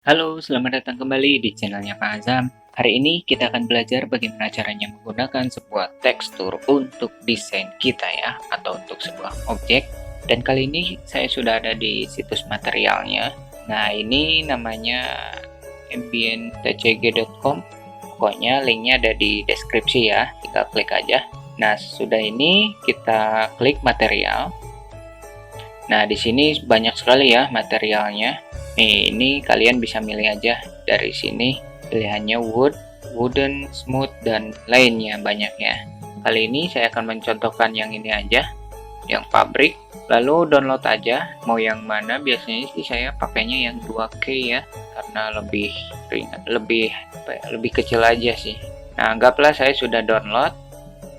Halo, selamat datang kembali di channelnya Pak Azam. Hari ini kita akan belajar bagaimana caranya menggunakan sebuah tekstur untuk desain kita ya, atau untuk sebuah objek. Dan kali ini saya sudah ada di situs materialnya. Nah, ini namanya ambienttcg.com. Pokoknya linknya ada di deskripsi ya, tinggal klik aja. Nah, sudah ini kita klik material. Nah, di sini banyak sekali ya materialnya. Nih, ini kalian bisa milih aja dari sini. Pilihannya wood, wooden, smooth, dan lainnya banyak ya. Kali ini saya akan mencontohkan yang ini aja, yang pabrik. Lalu download aja, mau yang mana. Biasanya sih saya pakainya yang 2K ya, karena lebih ringan, lebih kecil aja sih. Nah, anggaplah saya sudah download.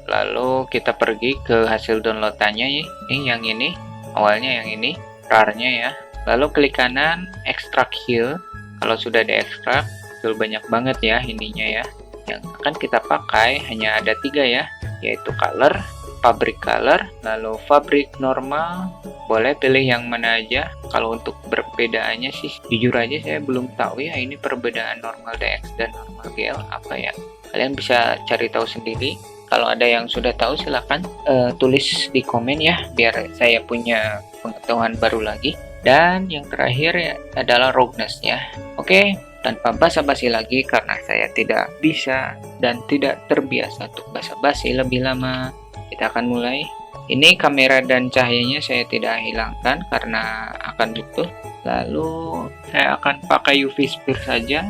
Lalu kita pergi ke hasil downloadannya ya. Ini yang ini, awalnya yang ini, RAR-nya ya. Lalu klik kanan, extract here. Kalau sudah diekstrak, betul banyak banget ya ininya ya. Yang akan kita pakai hanya ada 3 ya, yaitu color, fabric color, lalu fabric normal. Boleh pilih yang mana aja. Kalau untuk perbedaannya sih, jujur aja saya belum tahu ya ini perbedaan normal DX dan normal GL apa ya. Kalian bisa cari tahu sendiri. Kalau ada yang sudah tahu silahkan tulis di komen ya, biar saya punya pengetahuan baru lagi. Dan yang terakhir ya, adalah roughness ya. Oke, tanpa basa-basi lagi karena saya tidak bisa dan tidak terbiasa untuk basa-basi lebih lama, kita akan mulai. Ini kamera dan cahayanya saya tidak hilangkan karena akan butuh. Lalu saya akan pakai UV sphere saja.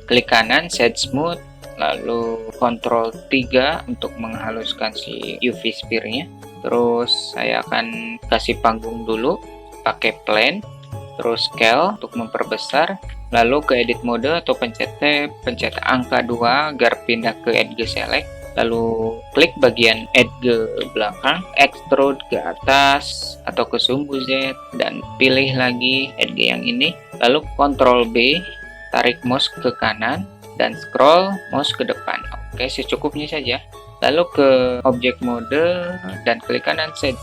Klik kanan, set smooth, lalu Ctrl 3 untuk menghaluskan si UV sphere-nya. Terus saya akan kasih panggung dulu pakai plane, terus scale untuk memperbesar, lalu ke edit mode atau pencet Tab, pencet angka 2 agar pindah ke edge select, lalu klik bagian edge belakang, extrude ke atas atau ke sumbu Z, dan pilih lagi edge yang ini, lalu Ctrl B, tarik mouse ke kanan dan scroll mouse ke depan. Oke, secukupnya saja. Lalu ke object mode dan klik kanan set.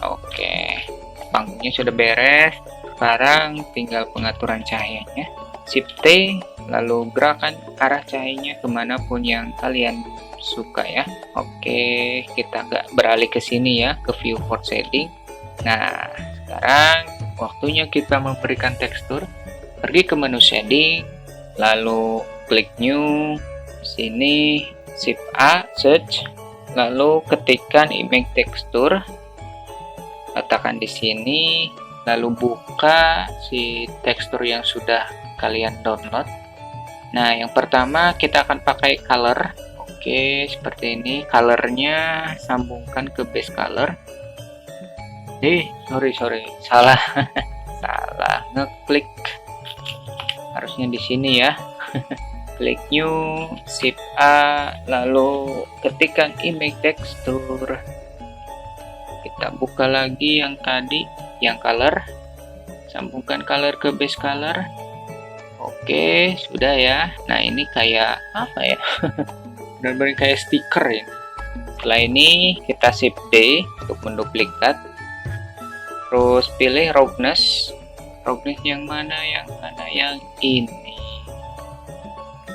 Oke, panggungnya sudah beres. Sekarang tinggal pengaturan cahayanya. Shift T, lalu gerakan arah cahayanya kemanapun yang kalian suka ya. Oke, kita beralih ke sini ya, ke viewport setting. Nah, sekarang waktunya kita memberikan tekstur. Pergi ke menu shading, lalu klik new, sini shift A, search, lalu ketikkan image tekstur, letakkan di sini, lalu buka si tekstur yang sudah kalian download. Nah, yang pertama kita akan pakai color. Oke, seperti ini. Colornya sambungkan ke base color. Sorry, salah. Salah ngeklik. Harusnya di sini ya. Klik new, shift A, lalu ketikkan image tekstur. Kita buka lagi yang tadi, yang color, sambungkan color ke base color. Oke, sudah ya. Nah, ini kayak apa ya? Benar-benar kayak stiker ya. Setelah ini kita shift D untuk menduplikat. Terus pilih roughness. Roughness yang mana? Yang ini.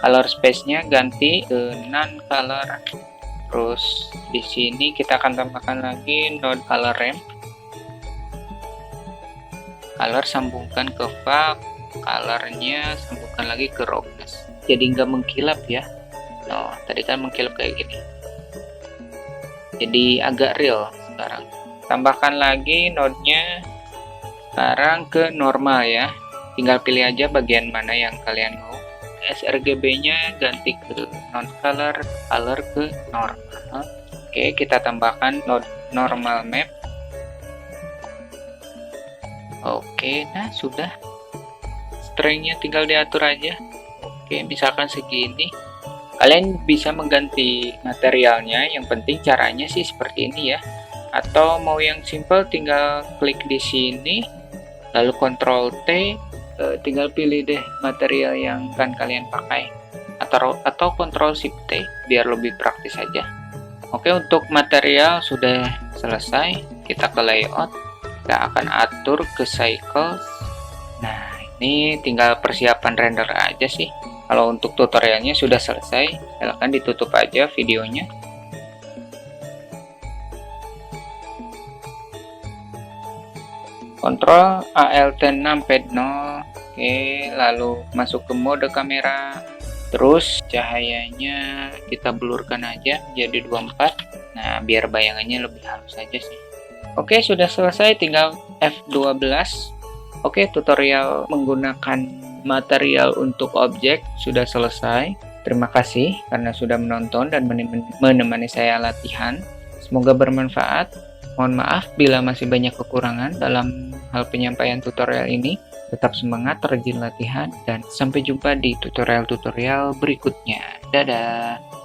Color space-nya ganti ke non color. Terus di sini kita akan tambahkan lagi node color ramp. Color sambungkan ke fog, colornya sambungkan lagi ke roughness. Jadi nggak mengkilap ya. Oh, tadi kan mengkilap kayak gini. Jadi agak real sekarang. Tambahkan lagi node-nya sekarang ke normal ya. Tinggal pilih aja bagian mana yang kalian mau. sRGB-nya ganti ke non-color, color ke normal. Oke, kita tambahkan node normal map. Oke, nah sudah. Strength-nya tinggal diatur aja. Oke, misalkan segini. Kalian bisa mengganti materialnya, yang penting caranya sih seperti ini ya. Atau mau yang simple tinggal klik di sini, lalu Ctrl T, tinggal pilih deh material yang akan kalian pakai, atau Ctrl Shift T biar lebih praktis saja. Oke, untuk material sudah selesai. Kita ke layout, kita akan atur ke cycles. Nah, Ini tinggal persiapan render aja sih. Kalau untuk tutorialnya sudah selesai, silahkan ditutup aja videonya. Kontrol Alt 6 pad 0. Oke, lalu masuk ke mode kamera. Terus cahayanya kita blurkan aja jadi 24. Nah, biar bayangannya lebih halus aja sih. Oke, sudah selesai, tinggal F12. Oke, tutorial menggunakan material untuk objek sudah selesai. Terima kasih karena sudah menonton dan menemani saya latihan. Semoga bermanfaat. Mohon maaf bila masih banyak kekurangan dalam hal penyampaian tutorial ini. Tetap semangat, rajin latihan, dan sampai jumpa di tutorial-tutorial berikutnya. Dadah!